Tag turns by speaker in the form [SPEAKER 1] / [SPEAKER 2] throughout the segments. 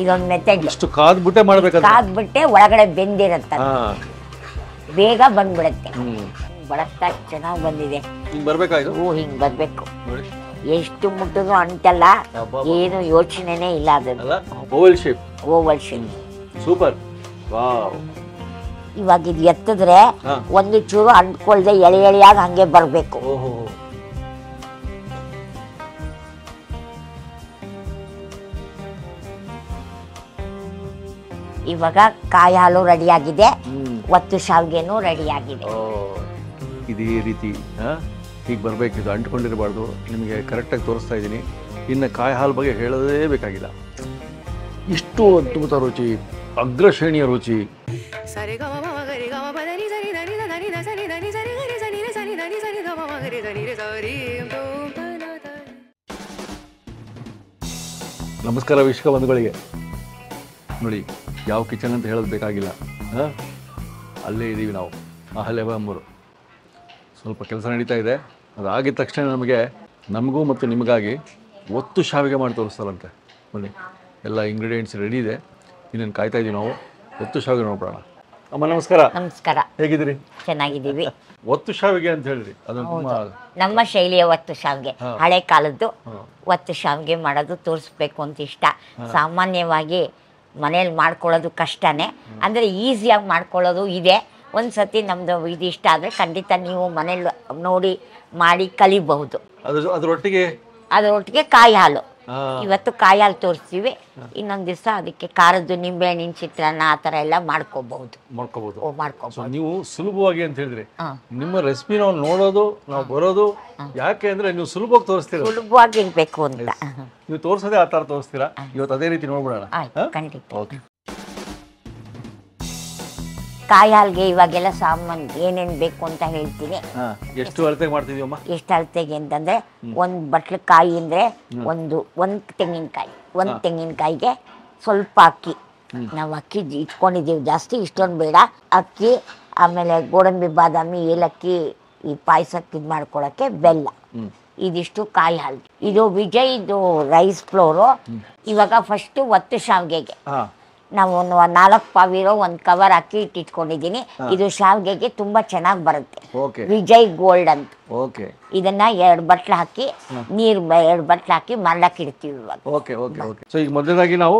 [SPEAKER 1] ಇದೊಂದು ಮೆಥಡ್.
[SPEAKER 2] ಇಷ್ಟು ಕಾದ್ಬಿಟ್ಟೆ ಮಾಡ್ಬೇಕಂತ.
[SPEAKER 1] ಕಾದ್ಬಿಟ್ಟೆ ಒಳಗಡೆ ಬೆಂದಿರುತ್ತೆ, ಬೇಗ ಬಂದ್ಬಿಡುತ್ತೆ. ಬಳಸ್ತಾ ಚೆನ್ನಾಗಿ ಬಂದಿದೆ.
[SPEAKER 2] ಹಿಂಗ್ ಬರ್ಬೇಕಾಯ್ತು.
[SPEAKER 1] ಹಿಂಗ್ ಬರ್ಬೇಕು. ಎಷ್ಟು ಮುಟ್ಟಿದ್ರು ಅಂಟಲ್ಲ, ಏನು ಯೋಚನೆನೇ ಇಲ್ಲ. ಅದು
[SPEAKER 2] Oval shape.
[SPEAKER 1] Oval shape
[SPEAKER 2] super. Wow.
[SPEAKER 1] ಇವಾಗ ಇದು ಎತ್ತಿದ್ರೆ ಒಂದು ಚೂರು ಅಂಟ್ಕೊಳ್ದೆ ಎಳೆ ಎಳೆಯಾಗಿ ಹಂಗೆ ಬರ್ಬೇಕು. ಇವಾಗ ಕಾಯಿ ಹಾಲು ರೆಡಿ ಆಗಿದೆ, ಒತ್ತು ಶಾವಿಗೆನೂ ರೆಡಿ ಆಗಿದೆ.
[SPEAKER 2] ಇದೇ ರೀತಿ ಹೀಗೆ ಬರಬೇಕಿದು, ಅಂಟ್ಕೊಂಡಿರಬಾರ್ದು. ನಿಮಗೆ ಕರೆಕ್ಟಾಗಿ ತೋರಿಸ್ತಾ ಇದ್ದೀನಿ. ಇನ್ನು ಕಾಯಿ ಹಾಲು ಬಗ್ಗೆ ಹೇಳೋದೇ ಬೇಕಾಗಿಲ್ಲ. ಇಷ್ಟು ಅದ್ಭುತ ರುಚಿ, ಅಗ್ರಶ್ರೇಣಿಯ ರುಚಿ. ನಮಸ್ಕಾರ ವೀಕ್ಷಕ ಬಂಧುಗಳಿಗೆ. ನೋಡಿ, ಯಾವ ಕಿಚನ್ ಅಂತ ಹೇಳೋದು ಬೇಕಾಗಿಲ್ಲ. ಅಲ್ಲೇ ಇದ್ದೀವಿ ನಾವು, ಅಹಲ್ಯಬಂಬೂರು. ಸ್ವಲ್ಪ ಕೆಲಸ ನಡೀತಾ ಇದೆ. ಅದಾಗಿದ ತಕ್ಷಣ ನಮಗೂ ಮತ್ತು ನಿಮಗಾಗಿ ಒತ್ತು ಶಾವಿಗೆ ಮಾಡಿ ತೋರಿಸ್ತಾರಂತೆ. ಬನ್ನಿ, ಎಲ್ಲ ಇಂಗ್ರೀಡಿಯೆಂಟ್ಸ್ ರೆಡಿ ಇದೆ. ಇನ್ನೇನು ಕಾಯ್ತಾ ಇದ್ದೀವಿ ನಾವು. ಒತ್ತು ಶಾವಿಗೆ ನೋಡ್ಬಿಡೋಣ. ಅಮ್ಮ ನಮಸ್ಕಾರ.
[SPEAKER 1] ನಮಸ್ಕಾರ.
[SPEAKER 2] ಹೇಗಿದ್ದೀರಿ?
[SPEAKER 1] ಚೆನ್ನಾಗಿದ್ದೀವಿ.
[SPEAKER 2] ಒತ್ತು ಶಾವಿಗೆ ಅಂತ ಹೇಳಿದ್ರಿ, ಅದು
[SPEAKER 1] ನಮ್ಮ ಶೈಲಿಯ ಒತ್ತು ಶಾವಿಗೆ, ಹಳೆ ಕಾಲದ್ದು ಒತ್ತು ಶಾವಿಗೆ ಮಾಡೋದು ತೋರಿಸ್ಬೇಕು ಅಂತ ಇಷ್ಟ. ಸಾಮಾನ್ಯವಾಗಿ ಮನೇಲಿ ಮಾಡ್ಕೊಳ್ಳೋದು ಕಷ್ಟನೇ, ಅಂದರೆ ಈಸಿಯಾಗಿ ಮಾಡ್ಕೊಳ್ಳೋದು ಇದೆ. ಒಂದು ಸತಿ ನಮ್ಮದು ಇದು ಇಷ್ಟ ಆದರೆ ಖಂಡಿತ ನೀವು ಮನೇಲಿ ನೋಡಿ ಮಾಡಿ ಕಲಿಬಹುದು. ಅದರೊಟ್ಟಿಗೆ ಕಾಯಿ ಹಾಲು. ಇವತ್ತು ಕಾಯಿ ಹಾಲು ತೋರಿಸ್ತೀವಿ. ಇನ್ನೊಂದು ದಿವಸ ಅದಕ್ಕೆ ಖಾರದ್ದು ನಿಂಬೆಹಣ್ಣಿನ ಚಿತ್ರಾನ್ನ ಆ ಥರ ಎಲ್ಲ ಮಾಡ್ಕೋಬಹುದು.
[SPEAKER 2] ನೀವು ಸುಲಭವಾಗಿ ಅಂತ ಹೇಳಿದ್ರಿ. ನಿಮ್ಮ ರೆಸಿಪಿ ನಾವು ನೋಡೋದು, ನಾವು ಬರೋದು ಯಾಕೆ ಅಂದ್ರೆ ನೀವು ಸುಲಭವಾಗಿ ತೋರಿಸ್ತೀರ.
[SPEAKER 1] ಸುಲಭವಾಗಿ ಇರ್ಬೇಕು ಅಂತ
[SPEAKER 2] ನೀವು ತೋರಿಸೋದೇ ಆ ಥರ ತೋರಿಸ್ತೀರಾ. ಇವತ್ತು ಅದೇ ರೀತಿ ನೋಡ್ಬಿಡೋಣ.
[SPEAKER 1] ಖಂಡಿತ. ಕಾಯಿ ಹಾಲ್ಗೆ ಇವಾಗೆಲ್ಲ ಸಾಮಾನು ಏನೇನು ಬೇಕು ಅಂತ ಹೇಳ್ತೀನಿ.
[SPEAKER 2] ಎಷ್ಟು ಅಳತೆಗೆ ಮಾಡ್ತಿದೀವಮ್ಮ? ಎಷ್ಟು
[SPEAKER 1] ಅಳತೆಗೆ ಅಂತಂದ್ರೆ, ಒಂದು ಬಟ್ಲು ಕಾಯಿ ಅಂದ್ರೆ ಒಂದು ತೆಂಗಿನಕಾಯಿಗೆ ಸ್ವಲ್ಪ ಅಕ್ಕಿ. ನಾವು ಅಕ್ಕಿ ಇಟ್ಕೊಂಡಿದ್ದೀವಿ ಜಾಸ್ತಿ, ಇಷ್ಟೊಂದು ಬೇಡ. ಅಕ್ಕಿ, ಆಮೇಲೆ ಗೋಡಂಬಿ, ಬಾದಾಮಿ, ಏಲಕ್ಕಿ, ಈ ಪಾಯಸಕ್ಕೆ ಇದು ಮಾಡ್ಕೊಳಕ್ಕೆ ಬೆಲ್ಲ. ಇದಿಷ್ಟು ಕಾಯಿ ಹಾಲು. ಇದು ವಿಜಯ್ದು ರೈಸ್ ಫ್ಲೋರು. ಇವಾಗ ಫಸ್ಟು ಒತ್ತು ಶಾವಿಗೆಗೆ ನಾವು ಒಂದು 4 ಪಾವಿರೋ ಒಂದು ಕವರ್ ಅಕ್ಕಿ ಇಟ್ಕೊಂಡಿದ್ದೀನಿ. ಇದು ಶಾವಿಗೆಗೆ ತುಂಬಾ ಚೆನ್ನಾಗಿ ಬರುತ್ತೆ. ವಿಜಯ್ ಗೋಲ್ಡ್ ಅಂತ. ಇದನ್ನ 2 ಬಟ್ಲು ಹಾಕಿ, ನೀರು 2 ಬಟ್ಲು ಹಾಕಿ ಮಾಡ್ಲಕ್ಕೆ ಇಡ್ತೀವಿ ಇವಾಗ.
[SPEAKER 2] ಈಗ ಮೊದಲನೇದಾಗಿ ನಾವು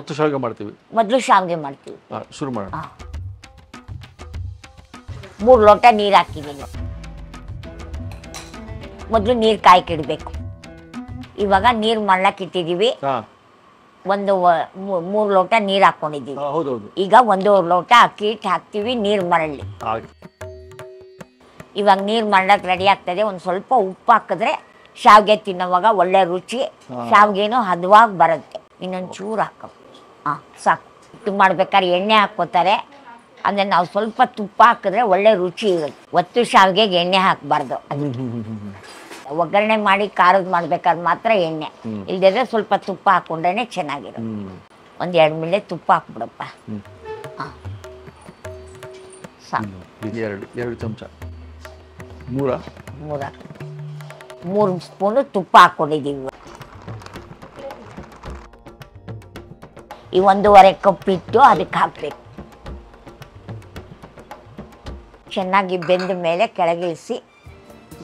[SPEAKER 2] ಒತ್ತು ಶಾವಿಗೆ ಮಾಡ್ತೀವಿ.
[SPEAKER 1] ಮೊದಲು ಶಾವಿಗೆ ಮಾಡ್ತೀವಿ.
[SPEAKER 2] ಶುರು ಮಾಡೋಣ.
[SPEAKER 1] 3 ಲೋಟ ನೀರು ಹಾಕಿದ್ದೀನಿ. ಮೊದಲು ನೀರು ಕಾಯಕ್ಕೆ ಇಡಬೇಕು. ಇವಾಗ ನೀರು ಮಾಡ್ಲಕ್ಕೆ ಇಟ್ಟಿದ್ದೀವಿ. ಒಂದು 3 ಲೋಟ ನೀರು ಹಾಕೊಂಡಿದ್ದೀವಿ. ಈಗ 1 ಲೋಟ ಅಕ್ಕಿ ಹಿಟ್ಟು ಹಾಕ್ತೀವಿ ನೀರು ಮರಳಿ. ಇವಾಗ ನೀರು ಮರಳಕ್ಕೆ ರೆಡಿ ಆಗ್ತದೆ. ಒಂದು ಸ್ವಲ್ಪ ಉಪ್ಪು ಹಾಕಿದ್ರೆ ಶಾವಿಗೆ ತಿನ್ನೋವಾಗ ಒಳ್ಳೆ ರುಚಿ, ಶಾವಿಗೆನೂ ಹದವಾಗಿ ಬರುತ್ತೆ. ಇನ್ನೊಂದು ಚೂರು ಹಾಕೋ. ಸಾಕು. ಹಿಟ್ಟು ಮಾಡ್ಬೇಕಾದ್ರೆ ಎಣ್ಣೆ ಹಾಕ್ಕೋತಾರೆ, ಅಂದರೆ ನಾವು ಸ್ವಲ್ಪ ತುಪ್ಪ ಹಾಕಿದ್ರೆ ಒಳ್ಳೆ ರುಚಿ ಇರುತ್ತೆ. ಒತ್ತು ಶಾವಿಗೆಗೆ ಎಣ್ಣೆ ಹಾಕಬಾರ್ದು. ಒಗ್ಗರಣೆ ಮಾಡಿ ಖಾರದ್ದು ಮಾಡ್ಬೇಕಾದ್ರೆ ಮಾತ್ರ ಎಣ್ಣೆ, ಇಲ್ದಿದ್ರೆ ಸ್ವಲ್ಪ ತುಪ್ಪ ಹಾಕೊಂಡ್ರೆ ಚೆನ್ನಾಗಿರುತ್ತೆ. ಒಂದು 2 ಮಿಲೆ ತುಪ್ಪ ಹಾಕ್ಬಿಡಪ್ಪ. ಸಾಕು.
[SPEAKER 2] 2 ಚಮಚ,
[SPEAKER 1] 3 ಸ್ಪೂನು ತುಪ್ಪ ಹಾಕೊಂಡಿದ್ದೀವಿ. ಈ 1.5 ಕಪ್ ಹಿಟ್ಟು ಅದಕ್ಕೆ ಹಾಕ್ಬೇಕು. ಚೆನ್ನಾಗಿ ಬೆಂದ ಮೇಲೆ ಕೆಳಗಿಳಿಸಿ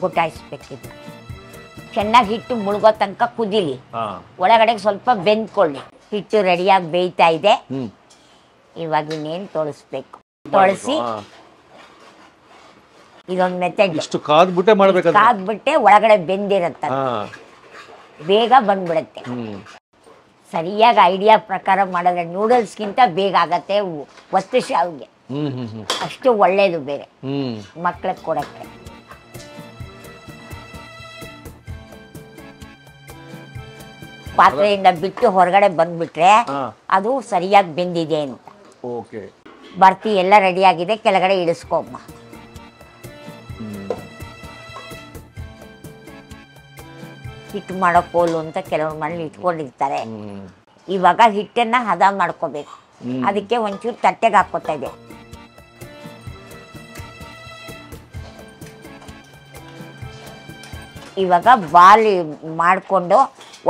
[SPEAKER 1] ಗುಟಾಯಿಸ್ಬೇಕಿತ್ತು. ಚೆನ್ನಾಗಿ ಹಿಟ್ಟು ಮುಳುಗೋ ತನಕ ಕುದಿಲಿ, ಒಳಗಡೆ ಸ್ವಲ್ಪ ಬೆಂದ್ಕೊಳ್ಳಿ. ಹಿಟ್ಟು ರೆಡಿಯಾಗಿ ಬೇಯ್ತಾ ಇದೆ. ಇವಾಗ ಇನ್ನೇನು ತೊಳಸ್ಬೇಕು. ತೊಳಸಿ ಇದೊಂದು ಮೆಥಡ್. ಕಾದ್ಬಿಟ್ಟೆ ಒಳಗಡೆ ಬೆಂದಿರುತ್ತೆ, ಬೇಗ ಬಂದ್ಬಿಡುತ್ತೆ. ಸರಿಯಾಗಿ ಐಡಿಯಾ ಪ್ರಕಾರ ಮಾಡಿದ್ರೆ ನೂಡಲ್ಸ್ಗಿಂತ ಬೇಗ ಆಗತ್ತೆ ಒತ್ತು ಶಾವಿಗೆ. ಅಷ್ಟು ಒಳ್ಳೇದು ಬೇರೆ ಮಕ್ಳಿಗೆ ಕೊಡಕ್ಕೆ. ಪಾತ್ರೆಯಿಂದ ಬಿಟ್ಟು ಹೊರಗಡೆ ಬಂದ್ಬಿಟ್ರೆ ಅದು ಸರಿಯಾಗಿ ಬೆಂದಿದೆ ಅಂತ. ಬರ್ತಿ ಎಲ್ಲ ರೆಡಿ ಆಗಿದೆ, ಕೆಳಗಡೆ ಇಳಿಸ್ಕೊಮ್ಮ. ಹಿಟ್ಟು ಮಾಡೋ ಕೋಲು ಅಂತ ಕೆಲವ್ರು ಮನೇಲಿ ಇಟ್ಕೊಂಡಿರ್ತಾರೆ. ಇವಾಗ ಹಿಟ್ಟನ್ನ ಹದ ಮಾಡ್ಕೋಬೇಕು. ಅದಕ್ಕೆ ಒಂಚೂರು ತಟ್ಟೆಗೆ ಹಾಕೋತಾ ಇದೆ. ಇವಾಗ ಬಾಲಿ ಮಾಡಿಕೊಂಡು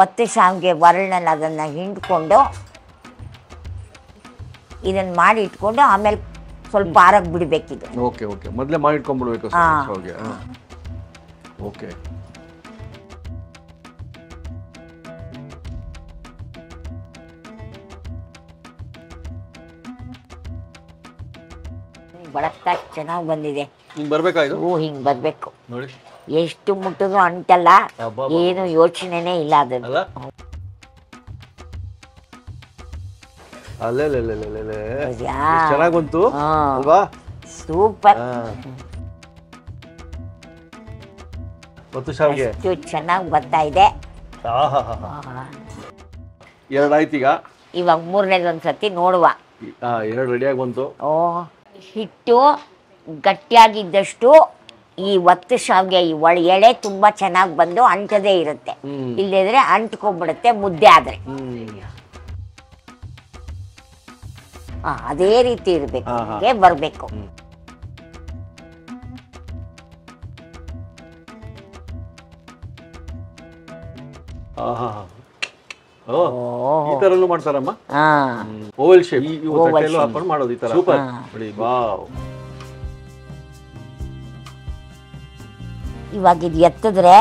[SPEAKER 1] ಒತ್ತು ಶಾವಿಗೆ ಒರಳಿನಲ್ಲಿ ಅದನ್ನು ಹಿಂಡ್ಕೊಂಡು ಇದನ್ನ ಮಾಡಿ ಇಟ್ಕೊಂಡು ಆಮೇಲೆ ಸ್ವಲ್ಪ ಆರಕ್ಕೆ ಬಿಡಬೇಕಿದು.
[SPEAKER 2] ಓಕೆ ಓಕೆ, ಮೊದಲೇ ಮಾಡಿ ಇಟ್ಕೊಂಡ್ಬಿಡ್ಬೇಕು ಶಾವಿಗೆ. ಓಕೆ,
[SPEAKER 1] ಬಳಕ್ತಾ ಚೆನ್ನಾಗಿ ಬಂದಿದೆ.
[SPEAKER 2] ಹಿಂಗೆ ಬರಬೇಕಾ ಇದು?
[SPEAKER 1] ಹಿಂಗೆ ಬರಬೇಕು
[SPEAKER 2] ನೋಡಿ,
[SPEAKER 1] ಎಷ್ಟು ಮುಟ್ಟಿದ್ರು ಅಂಟಲ್ಲ, ಏನು ಯೋಚನೆನೇ ಇಲ್ಲ ಅದನ್ನು.
[SPEAKER 2] ಅಲ್ಲ ಅಲ್ಲೇ ಚೆನ್ನಾಗಿ ಬಂತು ಅಲ್ವಾ?
[SPEAKER 1] ಸೂಪರ್.
[SPEAKER 2] ಮತ್ತು ಶಾವಿಗೆ
[SPEAKER 1] ಎಷ್ಟು ಚೆನ್ನಾಗಿ ಬರ್ತಾ ಇದೆ.
[SPEAKER 2] ಎರಡು ಆಯ್ತು ಈಗ.
[SPEAKER 1] ಇವಾಗ ಮೂರನೇದೊಂದ್ಸತಿ ನೋಡುವ.
[SPEAKER 2] ಎರಡು ರೆಡಿಯಾಗಿ ಬಂತು.
[SPEAKER 1] ಹಿಟ್ಟು ಗಟ್ಟಿಯಾಗಿದ್ದಷ್ಟು ಈ ಒತ್ತು ಶಾವಿಗೆ ಈ ಎಳೆ ತುಂಬಾ ಚೆನ್ನಾಗಿ ಬಂದು ಅಂಟದೇ ಇರುತ್ತೆ. ಇಲ್ಲದ್ರೆ ಅಂಟ್ಕೊಂಡ್ಬಿಡುತ್ತೆ ಮುದ್ದೆ ಆದ್ರೆ. ಅದೇ ರೀತಿ ಇರ್ಬೇಕು, ಹೀಗೆ ಬರ್ಬೇಕು.
[SPEAKER 2] ಈ ತರನು ಮಾಡ್ತಾರಮ್ಮ. ಓವಲ್ ಶೇಪ್ ಹಾಕೊಂಡು ಮಾಡೋದು ಈ ತರ. ಸೂಪರ್ ನೋಡಿ. ವಾವ್.
[SPEAKER 1] ಇವಾಗ ಇದು ಎತ್ತಿದ್ರೆ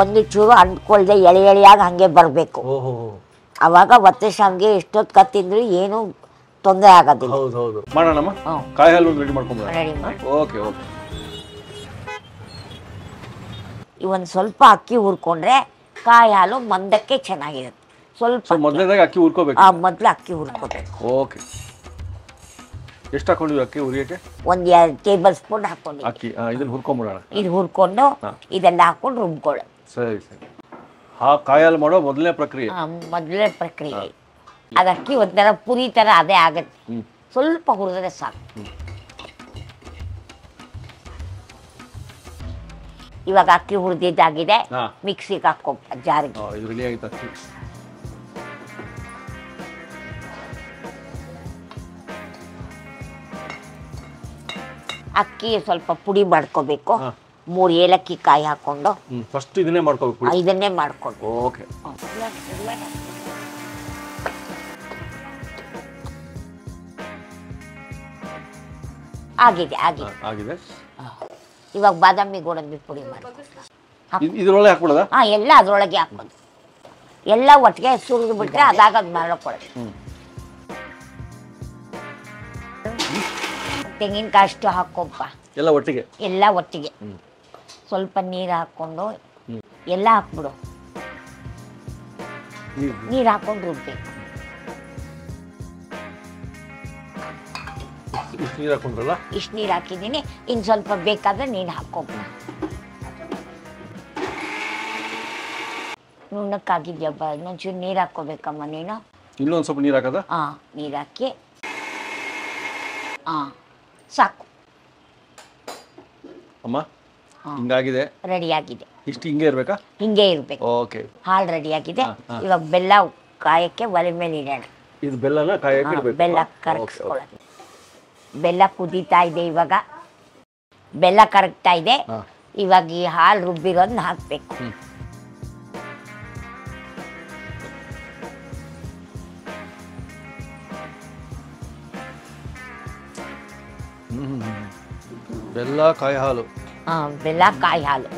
[SPEAKER 1] ಒಂದು ಚೂರು ಅಂಟ್ಕೊಳ್ದೆ ಎಳೆ ಎಳೆಯಾಗಿ ಹಂಗೆ ಬರ್ಬೇಕು. ಅವಾಗ ಒತ್ತೆ ಶಾವಿಗೆ ಎಷ್ಟೊತ್ತು ಕತ್ತಿಂದ್ರು ಏನು ತೊಂದರೆ ಆಗೋದಿಲ್ಲ.
[SPEAKER 2] ಹೌದು ಹೌದು, ಮಾಡೋಣಮ್ಮ. ಕಾಯಿ ಹಾಲು ರೆಡಿ ಮಾಡ್ಕೊಂಡ್ಬರೋಣ.
[SPEAKER 1] ರೆಡಿ ಮಾಡಿ.
[SPEAKER 2] Okay okay.
[SPEAKER 1] ಇವನ್ ಸ್ವಲ್ಪ ಅಕ್ಕಿ ಹುರ್ಕೊಂಡ್ರೆ ಕಾಯಿ ಹಾಲು ಮಂದಕ್ಕೆ ಚೆನ್ನಾಗಿರುತ್ತೆ. ಸ್ವಲ್ಪ
[SPEAKER 2] ಮೊದಲನೇದಾಗಿ ಅಕ್ಕಿ ಹುರ್ಕೋಬೇಕು.
[SPEAKER 1] ಮೊದಲು ಅಕ್ಕಿ ಹುರ್ಕೋಬೇಕು.
[SPEAKER 2] ಓಕೆ. ಎಷ್ಟು ಹಾಕೊಂಡಿವಿ ಅಕ್ಕಿ ಹುರಿಯಕ್ಕೆ?
[SPEAKER 1] ಒಂದು 2 ಟೇಬಲ್ ಸ್ಪೂನ್ ಹಾಕೊಂಡು
[SPEAKER 2] ಅಕ್ಕಿ ಇದನ್ನ ಹುರ್ಕೊಂಡ್ಬಿಡೋಣ.
[SPEAKER 1] ಇದು ಹುರ್ಕೊಂಡು ಇದೆಲ್ಲ ಹಾಕೊಂಡು ರುಬ್ಕೊಳ್ಳಿ.
[SPEAKER 2] ಸರಿ ಸರಿ. ಕಾಯಿ ಹಾಲು ಮಾಡೋ ಮೊದಲನೇ ಪ್ರಕ್ರಿಯೆ.
[SPEAKER 1] ಮೊದಲನೇ ಪ್ರಕ್ರಿಯೆ. ಅದು ಅಕ್ಕಿ ಒಂಥರ ಪುರಿ ಥರ ಅದೇ ಆಗತ್ತೆ. ಸ್ವಲ್ಪ ಹುರಿದ್ರೆ ಸಾಕು. ಇವಾಗ ಅಕ್ಕಿ ಹುರಿದಿದ್ದಾಗಿದೆ, ಮಿಕ್ಸಿಗೆ ಹಾಕೋ ಜಾರಿಗೆ.
[SPEAKER 2] ಇದು ರೆಡಿ ಆಯ್ತು ಅಕ್ಕಿ.
[SPEAKER 1] ಅಕ್ಕಿ ಸ್ವಲ್ಪ ಪುಡಿ ಮಾಡ್ಕೋಬೇಕು. 3 ಏಲಕ್ಕಿ ಕಾಯಿ ಹಾಕೊಂಡು
[SPEAKER 2] ಫಸ್ಟ್ ಇದನ್ನೇ ಮಾಡ್ಕೋಬೇಕು.
[SPEAKER 1] ಇದನ್ನೇ ಮಾಡ್ಕೊಂಡು.
[SPEAKER 2] ಓಕೆ.
[SPEAKER 1] ಆಗಿದೆ ಆಗಿದೆ
[SPEAKER 2] ಆಗಿದೆ.
[SPEAKER 1] ಇವಾಗ ಬಾದಾಮಿ ಗೋಡಂಬಿ ಪುಡಿ ಮಾಡಿ
[SPEAKER 2] ಇದ್ರೊಳಗೆ ಹಾಕ್ಬಿಡೋದಾ?
[SPEAKER 1] ಎಲ್ಲ ಅದ್ರೊಳಗೆ ಹಾಕೋದು. ಎಲ್ಲ ಒಟ್ಟಿಗೆ ಸುರಿದು ಬಿಟ್ರೆ ಅದಾಗ ಮಾಡ್ಕೊಳ್ಳೋದು. ತೆಂಗಿನಕಾಯಿ ಅಷ್ಟು ಹಾಕೋಪ್ಪ.
[SPEAKER 2] ಎಲ್ಲ ಒಟ್ಟಿಗೆ?
[SPEAKER 1] ಎಲ್ಲ ಒಟ್ಟಿಗೆ. ಸ್ವಲ್ಪ ನೀರು ಹಾಕೊಂಡು ಎಲ್ಲ ಹಾಕ್ಬಿಡು. ನೀರು ಹಾಕೊಂಡು ರುಬ್ಬೇಕು.
[SPEAKER 2] ಇಷ್ಟು ನೀರು ಹಾಕೊಂಡ್ರಲ್ಲ?
[SPEAKER 1] ಇಷ್ಟು ನೀರು ಹಾಕಿದ್ದೀನಿ. ಇನ್ನು ಸ್ವಲ್ಪ ಬೇಕಾದ್ರೆ ನೀರು ಹಾಕೋಪ್ಪ. ನುಣ್ಣಕ್ಕಾಗಿದ್ಯಬ್ಬ, ಇನ್ನೊಂಚೂರು ನೀರು ಹಾಕೋಬೇಕಮ್ಮ ನೀನು.
[SPEAKER 2] ಇನ್ನೊಂದು ಸ್ವಲ್ಪ ನೀರು ಹಾಕದ?
[SPEAKER 1] ನೀರು ಹಾಕಿ ಸಾಕು
[SPEAKER 2] ಅಮ್ಮ. ಹಿಂಗಾಗಿದೆ,
[SPEAKER 1] ರೆಡಿಯಾಗಿದೆ.
[SPEAKER 2] ಇಷ್ಟು ಹಿಂಗೆ ಇರಬೇಕಾ?
[SPEAKER 1] ಹಿಂಗೆ ಇರಬೇಕು.
[SPEAKER 2] ಓಕೆ.
[SPEAKER 1] ಹಾಲು ರೆಡಿಯಾಗಿದೆ. ಇವಾಗ ಬೆಲ್ಲ ಕಾಯಕ್ಕೆ ಒಲೆ ಮೇಲೆ ಇಡೋಣ.
[SPEAKER 2] ಇದು ಬೆಲ್ಲನ ಕಾಯಕ್ಕೆ ಇಡಬೇಕು.
[SPEAKER 1] ಬೆಲ್ಲ ಕರಗಿಸ್ಕೊಳ್ಳೋದು. ಬೆಲ್ಲ ಕುದೀತಾ ಇದೆ. ಇವಾಗ ಬೆಲ್ಲ ಕರಗ್ತಾ ಇದೆ. ಇವಾಗ ಈ ಹಾಲು ರುಬ್ಬಿರೋದನ್ನ ಹಾಕಬೇಕು.
[SPEAKER 2] ಬೆಲ್ಲ ಕಾಯಿ ಹಾಲು.
[SPEAKER 1] ಬೆಲ್ಲ ಕಾಯಿ ಹಾಲು.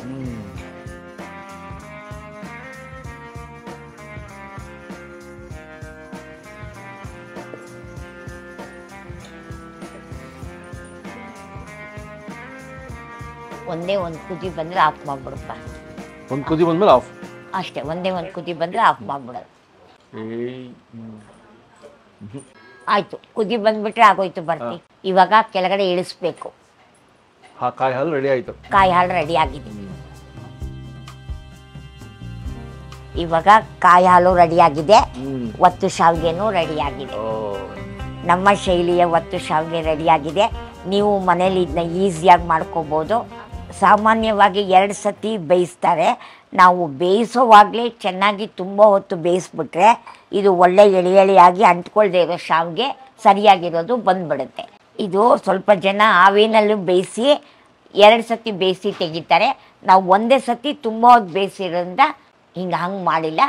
[SPEAKER 1] ಒಂದೇ ಒಂದು ಕುದಿ ಬಂದ್ರೆ ಆಫ್ ಮಾಡ್ಬಿಡಪ್ಪ.
[SPEAKER 2] ಒಂದು ಕುದಿ ಬಂದ್ಮೇಲೆ ಆಫ್?
[SPEAKER 1] ಅಷ್ಟೇ, ಒಂದೇ ಒಂದು ಕುದಿ ಬಂದ್ರೆ ಆಫ್ ಮಾಡ್ಬಿಡೋದು. ಆಯ್ತು, ಕುದಿ ಬಂದ್ಬಿಟ್ರೆ ಆಗೋಯ್ತು. ಬರ್ತಿ ಇವಾಗ ಕೆಳಗಡೆ ಇಳಿಸ್ಬೇಕು.
[SPEAKER 2] ಕಾಯಿ ಹಾಲು ರೆಡಿ ಆಯ್ತು.
[SPEAKER 1] ಕಾಯಿ ಹಾಲು ರೆಡಿ ಆಗಿದೆ. ಇವಾಗ ಕಾಯಿ ಹಾಲು ರೆಡಿ ಆಗಿದೆ. ಒತ್ತು ಶಾವಿಗೆನೂ ರೆಡಿ ಆಗಿದೆ. ನಮ್ಮ ಶೈಲಿಯ ಒತ್ತು ಶಾವಿಗೆ ರೆಡಿ ಆಗಿದೆ. ನೀವು ಮನೇಲಿ ಇದನ್ನ ಈಸಿಯಾಗಿ ಮಾಡ್ಕೋಬೋದು. ಸಾಮಾನ್ಯವಾಗಿ 2 ಸತಿ ಬೇಯಿಸ್ತಾರೆ. ನಾವು ಬೇಯಿಸೋವಾಗಲೇ ಚೆನ್ನಾಗಿ ತುಂಬ ಹೊತ್ತು ಬೇಯಿಸ್ಬಿಟ್ರೆ ಇದು ಒಳ್ಳೆ ಎಳೆಯಾಗಿ ಅಂಟ್ಕೊಳ್ದೇ ಇರೋ ಶಾವಿಗೆ ಸರಿಯಾಗಿರೋದು ಬಂದ್ಬಿಡುತ್ತೆ. ಇದು ಸ್ವಲ್ಪ ಜನ ಆವಿನಲ್ಲೂ ಬೇಯಿಸಿ 2 ಸತಿ ಬೇಯಿಸಿ ತೆಗಿತಾರೆ. ನಾವು ಒಂದೇ ಸತಿ ತುಂಬ ಹೊತ್ತು ಬೇಯಿಸಿರೋದ್ರಿಂದ ಹಂಗೆ ಮಾಡಿಲ್ಲ.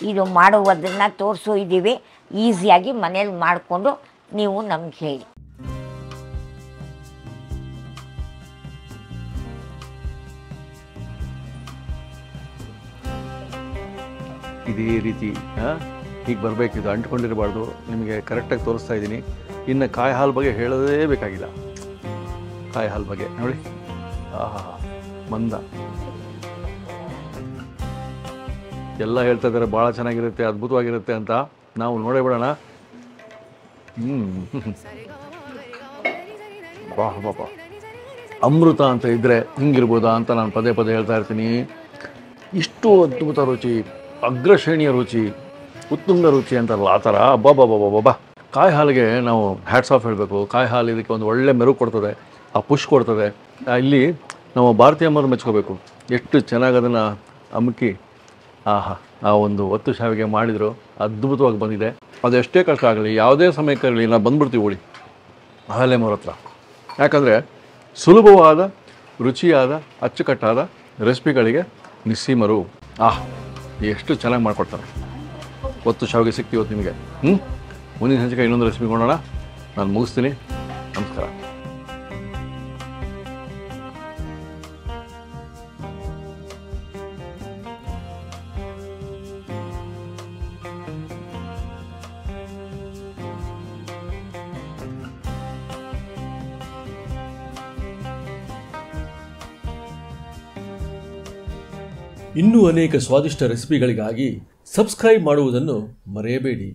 [SPEAKER 1] ಇದು ಮಾಡುವುದನ್ನು ತೋರಿಸೋ ಇದ್ದೀವಿ. ಈಸಿಯಾಗಿ ಮನೇಲಿ ಮಾಡಿಕೊಂಡು ನೀವು ನಮ್ಗೆ ಹೇಳಿ.
[SPEAKER 2] ಇದೇ ರೀತಿ ಹೀಗೆ ಬರಬೇಕಿದು, ಅಂಟ್ಕೊಂಡಿರಬಾರ್ದು. ನಿಮಗೆ ಕರೆಕ್ಟಾಗಿ ತೋರಿಸ್ತಾ ಇದ್ದೀನಿ. ಇನ್ನು ಕಾಯಿ ಹಾಲು ಬಗ್ಗೆ ಹೇಳೋದೇ ಬೇಕಾಗಿಲ್ಲ. ಕಾಯಿ ಹಾಲು ಬಗ್ಗೆ ನೋಡಿ, ಆಹಾ ಮಂದ ಎಲ್ಲ ಹೇಳ್ತಾ ಇದ್ದಾರೆ ಭಾಳ ಚೆನ್ನಾಗಿರುತ್ತೆ, ಅದ್ಭುತವಾಗಿರುತ್ತೆ ಅಂತ. ನಾವು ನೋಡೇ ಬಿಡೋಣ. ವಾಹ್ ಬಾಬಾ, ಅಮೃತ ಅಂತ ಇದ್ದರೆ ಹಿಂಗಿರ್ಬೋದಾ ಅಂತ ನಾನು ಪದೇ ಪದೇ ಹೇಳ್ತಾ ಇರ್ತೀನಿ. ಇಷ್ಟು ಅದ್ಭುತ ರುಚಿ, ಅಗ್ರಶ್ರೇಣಿಯ ರುಚಿ, ಉತ್ತುಂಗ ರುಚಿ ಅಂತಾರಲ್ಲ ಆ ಥರ. ಅಬ್ಬಾ ಕಾಯಿ ಹಾಲಿಗೆ ನಾವು ಹ್ಯಾಟ್ಸ್ ಆಫ್ ಹೇಳಬೇಕು. ಕಾಯಿ ಹಾಲು ಇದಕ್ಕೆ ಒಂದು ಒಳ್ಳೆ ಮೆರುಗು ಕೊಡ್ತದೆ, ಆ ಪುಷ್ ಕೊಡ್ತದೆ. ಇಲ್ಲಿ ನಾವು ಭಾರತೀಯ ಅಮ್ಮರು ಮೆಚ್ಕೋಬೇಕು, ಎಷ್ಟು ಚೆನ್ನಾಗಿ ಅದನ್ನು ಅಮುಕಿ ಆಹಾ ಆ ಒಂದು ಒತ್ತು ಶಾವಿಗೆ ಮಾಡಿದರು. ಅದ್ಭುತವಾಗಿ ಬಂದಿದೆ. ಅದು ಎಷ್ಟೇ ಕಷ್ಟ ಆಗಲಿ, ಯಾವುದೇ ಸಮಯಕ್ಕಾಗಲಿ ನಾವು ಬಂದ್ಬಿಡ್ತೀವಿ ಓಡಿ ಅಹಲ್ಯಮ್ಮವ್ರ ಹತ್ರ. ಯಾಕಂದರೆ ಸುಲಭವಾದ, ರುಚಿಯಾದ, ಅಚ್ಚುಕಟ್ಟಾದ ರೆಸಿಪಿಗಳಿಗೆ ನಿಸ್ಸೀಮರು. ಎಷ್ಟು ಚೆನ್ನಾಗಿ ಮಾಡ್ಕೊಡ್ತಾರೆ. ಒತ್ತು ಶಾವಿಗೆ ಸಿಗ್ತೀವತ್ತು ನಿಮಗೆ. ಮುಂದಿನ ಸಂಚಿಕೆ ಇನ್ನೊಂದು ರೆಸಿಪಿ ನೋಡೋಣ. ನಾನು ಮುಗಿಸ್ತೀನಿ. ನಮಸ್ಕಾರ.
[SPEAKER 3] ಇನ್ನೂ ಅನೇಕ ಸ್ವಾದಿಷ್ಟ ರೆಸಿಪಿಗಳಿಗಾಗಿ ಸಬ್ಸ್ಕ್ರೈಬ್ ಮಾಡುವುದನ್ನು ಮರೆಯಬೇಡಿ.